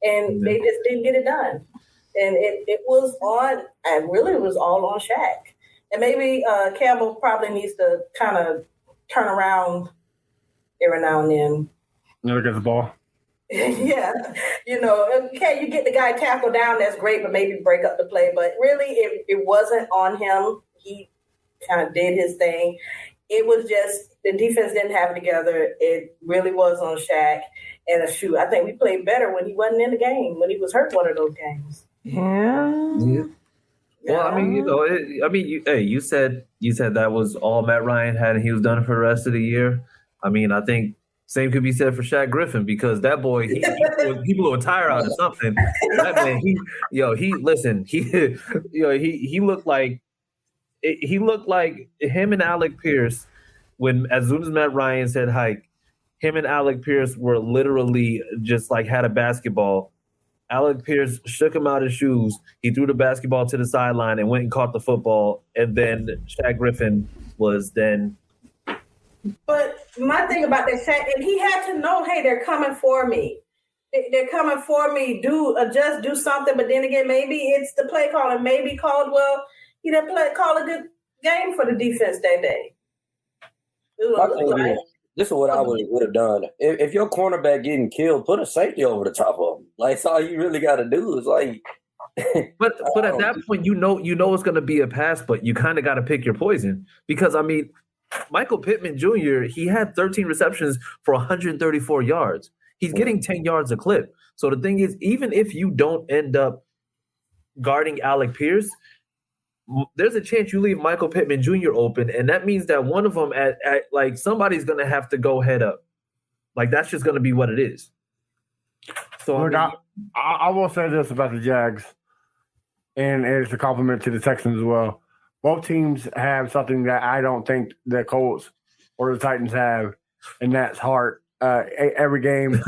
And they just didn't get it done. And it was on, and really it was all on Shaq. And maybe Campbell probably needs to kind of turn around every now and then. Look at the ball. Yeah. Okay, you get the guy tackled down, that's great, but maybe break up the play. But really, it wasn't on him. He kind of did his thing. It was just the defense didn't have it together. It really was on Shaq. And I think we played better when he wasn't in the game, when he was hurt one of those games. Yeah. Well, I mean, you said that was all Matt Ryan had, and he was done for the rest of the year. I mean, I think same could be said for Shaq Griffin, because that boy, he blew a tire out or something. That man, he looked like him and Alec Pierce. As soon as Matt Ryan said hike, him and Alec Pierce were literally just like had a basketball. Alec Pierce shook him out of his shoes. He threw the basketball to the sideline and went and caught the football. And then Shaq Griffin was then. But my thing about that Shaq, and he had to know, hey, they're coming for me. They're coming for me. Do something. But then again, maybe it's the play calling. Maybe Caldwell, he didn't call a good game for the defense that day. This is what I would have done. If your cornerback getting killed, put a safety over the top of him. Like, that's all you really got to do is like. But at that point, you know it's going to be a pass, but you kind of got to pick your poison, because I mean, Michael Pittman Jr. he had 13 receptions for 134 yards. He's getting 10 yards a clip. So the thing is, even if you don't end up guarding Alec Pierce, there's a chance you leave Michael Pittman Jr. open, and that means that one of them at like somebody's going to have to go head up. Like, that's just going to be what it is. So look, I will say this about the Jags, and it's a compliment to the Texans as well. Both teams have something that I don't think the Colts or the Titans have, and that's heart. Every game,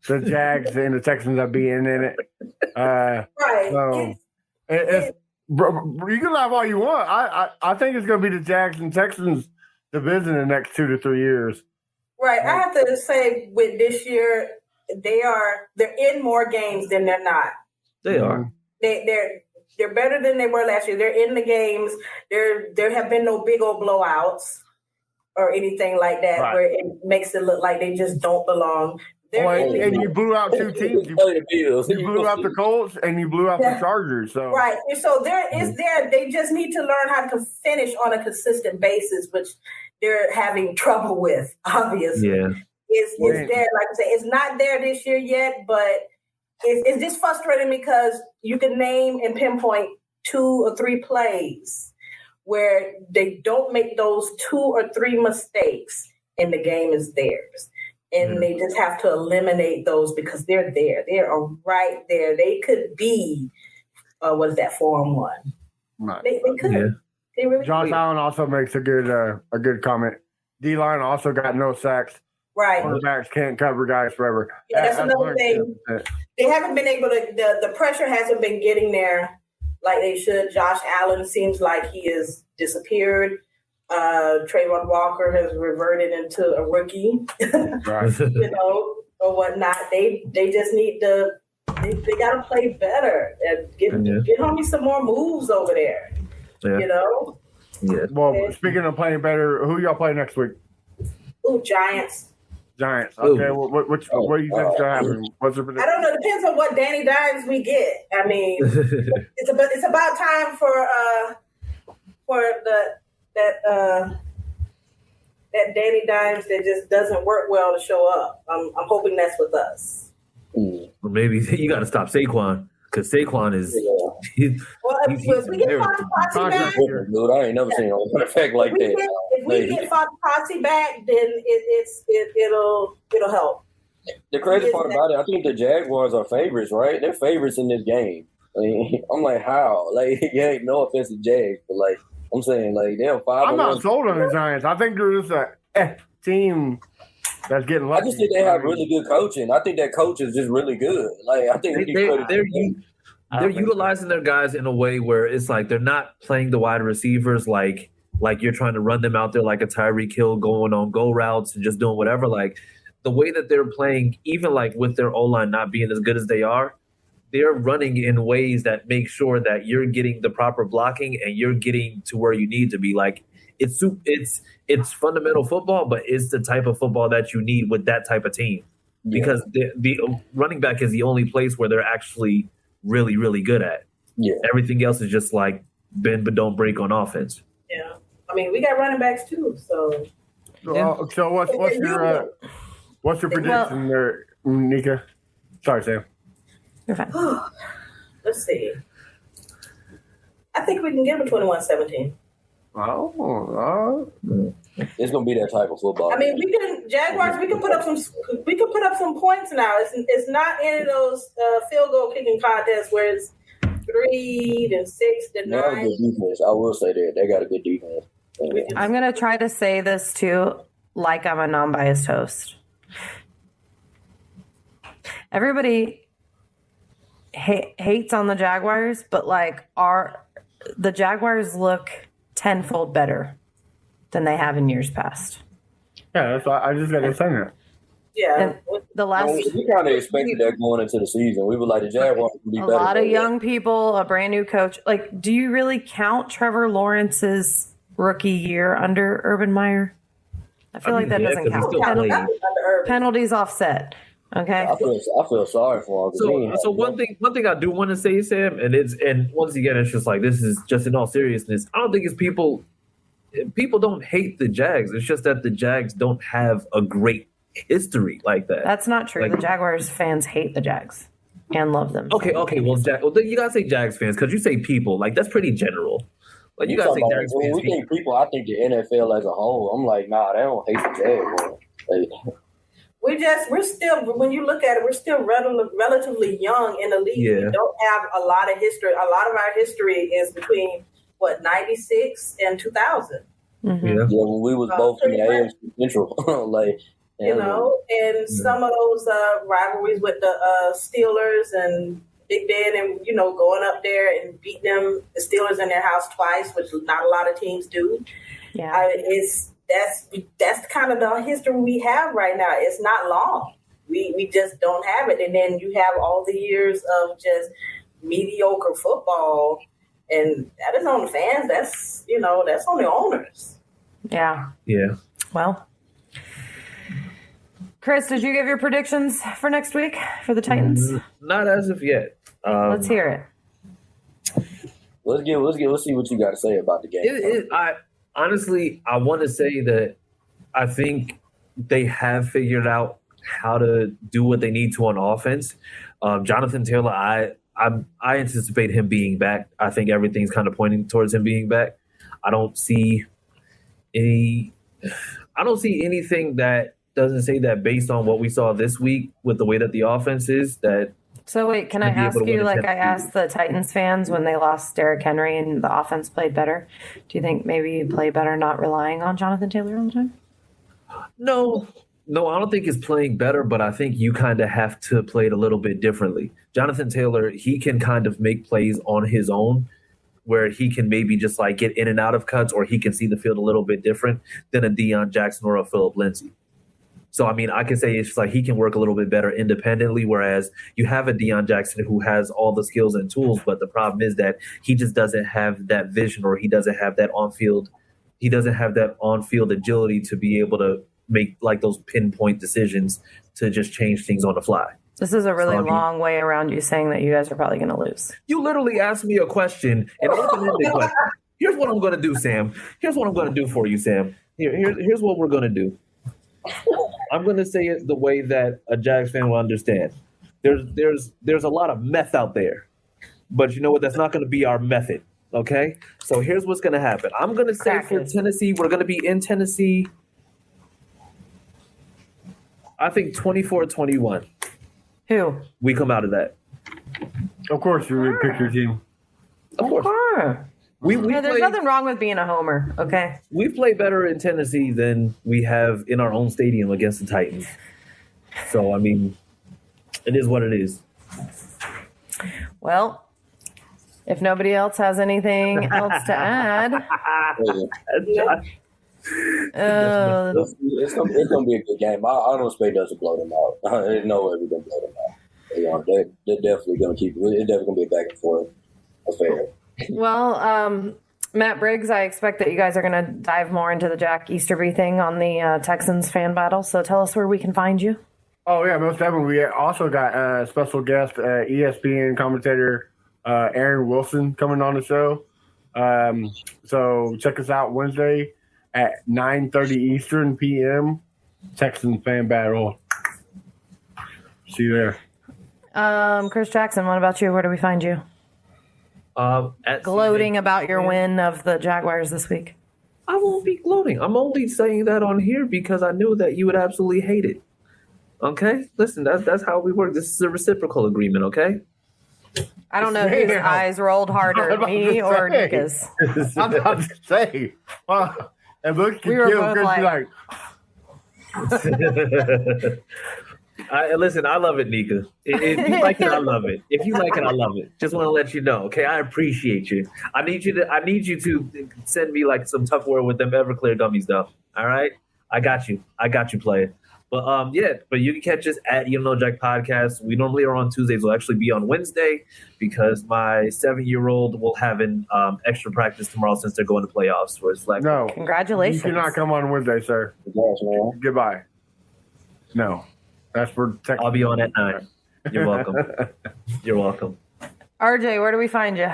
the Jags and the Texans are being in it. Right. So it's bro, you can laugh all you want. I think it's going to be the Jags and Texans division in the next 2 to 3 years. Right. I have to say, with this year, they're in more games than they're not. They are. They're better than they were last year. They're in the games. There have been no big old blowouts or anything like that, right, where it makes it look like they just don't belong. And you blew out two teams. You blew out the Colts and you blew out the Chargers. So right. And so they just need to learn how to finish on a consistent basis, which they're having trouble with, obviously. Yeah. It's there. Like I say, it's not there this year yet, but it's just frustrating because you can name and pinpoint 2 or 3 plays where they don't make those 2 or 3 mistakes and the game is theirs. And they just have to eliminate those because they're there. They are right there. They could be, 4-1. Right. They could. Yeah. They really Josh could. Allen also makes a good comment. D-line also got no sacks. Right. Quarterbacks can't cover guys forever. Yeah, that's another thing. They haven't been able to, the pressure hasn't been getting there like they should. Josh Allen seems like he has disappeared. Trayvon Walker has reverted into a rookie, right. Or whatnot. They just need to, they got to play better and get homie some more moves over there. Yeah. Yeah. Well, speaking of playing better, who y'all play next week? Ooh, Giants. Giants. Okay. What do you think's gonna happen? What's the prediction? I don't know. It depends on what Danny Dimes we get. I mean, it's about time for for that Danny Dimes that just doesn't work well to show up. I'm hoping that's with us. Or maybe you got to stop Saquon because Saquon is. If we get Foxy back, dude, I ain't never seen an effect like that. If we get Foxy back, then it'll help. The crazy part about it, I think the Jaguars are favorites, right? They're favorites in this game. I mean, I'm like, how? Like, yeah, no offense to Jags, but like, I'm saying, like, they're 5. I'm not sold on the Giants. I think they're just a team that's getting lucky. I just think they have really good coaching. I think that coach is just really good. Like, I think they're utilizing their guys in a way where it's like they're not playing the wide receivers like you're trying to run them out there like a Tyreek Hill going on go routes and just doing whatever. Like, the way that they're playing, even like with their O-line not being as good as they are, they're running in ways that make sure that you're getting the proper blocking and you're getting to where you need to be. Like, it's fundamental football, but it's the type of football that you need with that type of team because the running back is the only place where they're actually really, really good at. Yeah. Everything else is just like bend but don't break on offense. Yeah. I mean, we got running backs too, so. So what's your prediction there, Nika? Sorry, Sam. You're fine. Let's see. I think we can give them 21-17. Oh, it's gonna be that type of football. I mean, Jaguars. We can put up some points now. It's not any of those field goal kicking contests where it's 3 to 6 to 9. They have a good defense. I will say that they got a good defense. I'm gonna try to say this too, like I'm a non-biased host. Everybody hates on the Jaguars, but like the Jaguars look tenfold better than they have in years past. Yeah, that's why I just got to say that. Yeah, we kind of expected that going into the season. We were like the Jaguars would be better. A lot of young people, a brand new coach. Like, do you really count Trevor Lawrence's rookie year under Urban Meyer? I feel like that doesn't count. Penalties offset. Okay. I feel sorry for him. So one thing I do want to say, Sam, and once again, it's just like, this is just in all seriousness. I don't think it's people don't hate the Jags. It's just that the Jags don't have a great history like that. That's not true. Like, the Jaguars fans hate the Jags and love them. Okay. Well, you gotta say Jags fans because you say people. Like, that's pretty general. Like, you gotta say Jags fans. When we think people, I think the NFL as a whole. I'm like, nah, they don't hate the Jags. Like, we're still, when you look at it, we're still relatively young in the league. Yeah. We don't have a lot of history. A lot of our history is between 96 and 2000. Mm-hmm. Yeah, when we was both in the AFC Central, like, and some of those rivalries with the Steelers and Big Ben, and going up there and beating them, the Steelers in their house twice, which not a lot of teams do. Yeah, that's kind of the history we have right now. It's not long. We just don't have it, and then you have all the years of just mediocre football, and that is on the fans. That's on the owners. Yeah. Yeah. Well, Chris, did you give your predictions for next week for the Titans? Not as of yet. Let's hear it. Let's see what you got to say about the game. Honestly, I want to say that I think they have figured out how to do what they need to on offense. Jonathan Taylor, I anticipate him being back. I think everything's kind of pointing towards him being back. I don't see anything that doesn't say that based on what we saw this week with the way that the offense is that. So wait, can I ask you, like I asked the Titans fans when they lost Derrick Henry and the offense played better, do you think maybe you play better not relying on Jonathan Taylor all the time? No, I don't think it's playing better, but I think you kind of have to play it a little bit differently. Jonathan Taylor, he can kind of make plays on his own where he can maybe just like get in and out of cuts, or he can see the field a little bit different than a Deion Jackson or a Phillip Lindsay. So, I mean, I can say it's just like he can work a little bit better independently, whereas you have a Deion Jackson who has all the skills and tools, but the problem is that he just doesn't have that vision, or he doesn't have that on-field agility to be able to make like those pinpoint decisions to just change things on the fly. This is a really long way around you saying that you guys are probably going to lose. You literally asked me a question, an open-ended question. Here's what I'm going to do, Sam. Here's what I'm going to do for you, Sam. Here's what we're going to do. I'm going to say it the way that a Jags fan will understand. There's a lot of meth out there, but you know what? That's not going to be our method. Okay. So here's what's going to happen. I'm going to say for Tennessee, we're going to be in Tennessee. I think 24-21. Who? We come out of that. Of course, you would pick your team. Of course. There's nothing wrong with being a homer, okay? We play better in Tennessee than we have in our own stadium against the Titans. So, I mean, it is what it is. Well, if nobody else has anything else to add. It's gonna be a good game. I don't expect us to blow them out. There's no way we're gonna blow them out. They're definitely gonna keep. It's definitely gonna be a back and forth affair. Well, Matt Briggs, I expect that you guys are going to dive more into the Jack Easterby thing on the Texans Fan Battle. So tell us where we can find you. Oh, yeah, most definitely. We also got a special guest, ESPN commentator Aaron Wilson, coming on the show. So check us out Wednesday at 9:30 Eastern p.m. Texans Fan Battle. See you there. Chris Jackson, what about you? Where do we find you? Gloating about your win of the Jaguars this week. I won't be gloating. I'm only saying that on here because I knew that you would absolutely hate it. Okay? Listen, that's how we work. This is a reciprocal agreement, okay? I don't know whose eyes rolled harder, me or Nika's. I'm about to say. Well, it looks we were both like listen, I love it, Nika. If you like it, I love it. If you like it, I love it. Just want to let you know, okay? I appreciate you. I need you to send me like some tough word with them Everclear gummies, though. All right, I got you, player. But but you can catch us at Don't Know JAC podcast. We normally are on Tuesdays. We'll actually be on Wednesday because my 7-year-old will have an extra practice tomorrow since they're going to playoffs for his flag. No, congratulations. You cannot come on Wednesday, sir. Yes, man. Goodbye. No. That's for Texas. I'll be on at 9. You're welcome. You're welcome. RJ, where do we find you?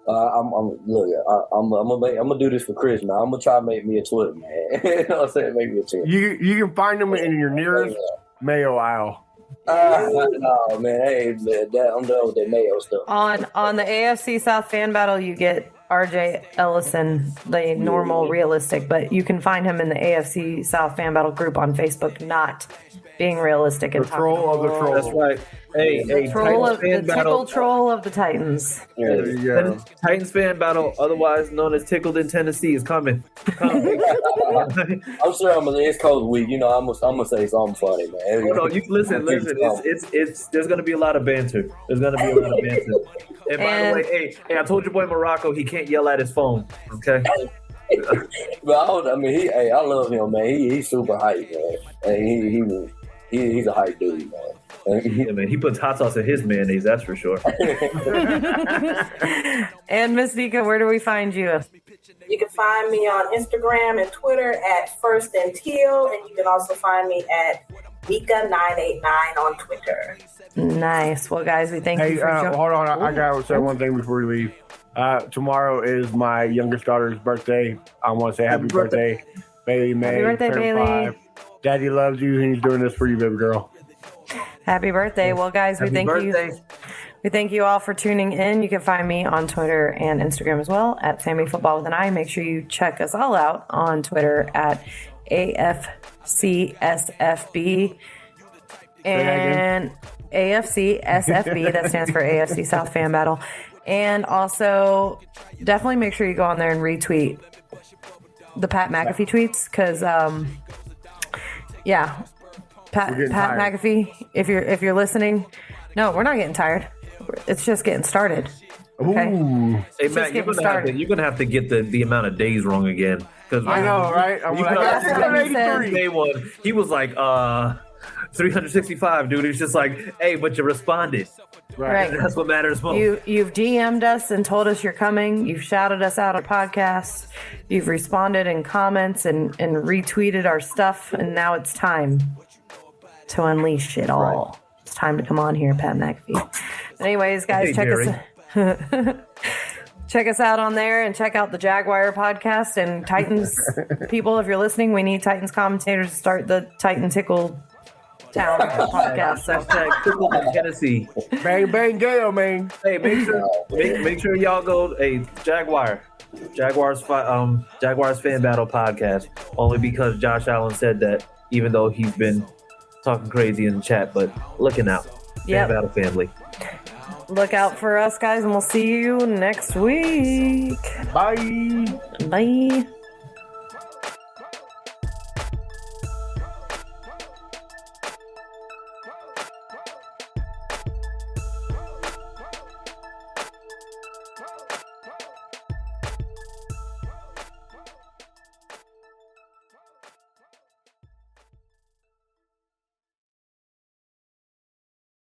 I'm gonna do this for Chris, man. I'm gonna try to make me a Twitter, man. You know what I'm saying? Make me a Twitter. You can find them in your nearest Mayo aisle. No, man. Hey, man, I'm done with that Mayo stuff. On the AFC South Fan Battle, you get RJ Ellison, the normal realistic, but you can find him in the AFC South Fan Battle group on Facebook, not being realistic and the troll of the troll. That's right. Hey, troll of the tickle troll of the Titans. There you go. Titans Fan Battle, otherwise known as Tickled in Tennessee, is coming. I'm sure it's Cold Week. You know, I'm gonna say something funny, man. No, you listen. It's there's gonna be a lot of banter. And by the way, hey, I told your boy Morocco he can't yell at his phone. Okay. But I love him, man. He's super hype, man. And he's a hype dude, man. Yeah, man, he puts hot sauce in his mayonnaise, that's for sure. And Miss Nika, where do we find you? You can find me on Instagram and Twitter at First and Teal, and you can also find me at Nika989 on Twitter. Nice. Well, guys, we thank you for joining. Hold on. I got to say one thing before we leave. Tomorrow is my youngest daughter's birthday. I want to say happy birthday, Bailey May. Happy birthday, Bailey. 5. Daddy loves you, and he's doing this for you, baby girl. Happy birthday. Well, guys, we thank you. We thank you all for tuning in. You can find me on Twitter and Instagram as well at Sammy Football with an I. Make sure you check us all out on Twitter at AFCSFB and AFCSFB. That stands for AFC South Fan Battle. And also, definitely make sure you go on there and retweet the Pat McAfee tweets because, Pat McAfee, if you're listeing, no, we're not getting tired. It's just getting started. Okay? Ooh. Hey Matt, you're gonna have to get the amount of days wrong again because I know, right? Day one, he was like 365, dude. It's just like, hey, but you responded. Right. That's what matters most. You've DM'd us and told us you're coming. You've shouted us out on podcasts. You've responded in comments and retweeted our stuff. And now it's time to unleash it all. Right. It's time to come on here, Pat McAfee. But anyways, guys, check Check us out on there and check out the Jaguar podcast and Titans people. If you're listening, we need Titans commentators to start the Titan Tickle Town podcast. Tickle Tennessee. Bang, bang, gale, man. Hey, make sure y'all go. Hey, Jaguars Fan Battle podcast. Only because Josh Allen said that, even though he's been talking crazy in the chat, but looking out. Fan Battle family. Look out for us, guys, and we'll see you next week. Bye. Bye.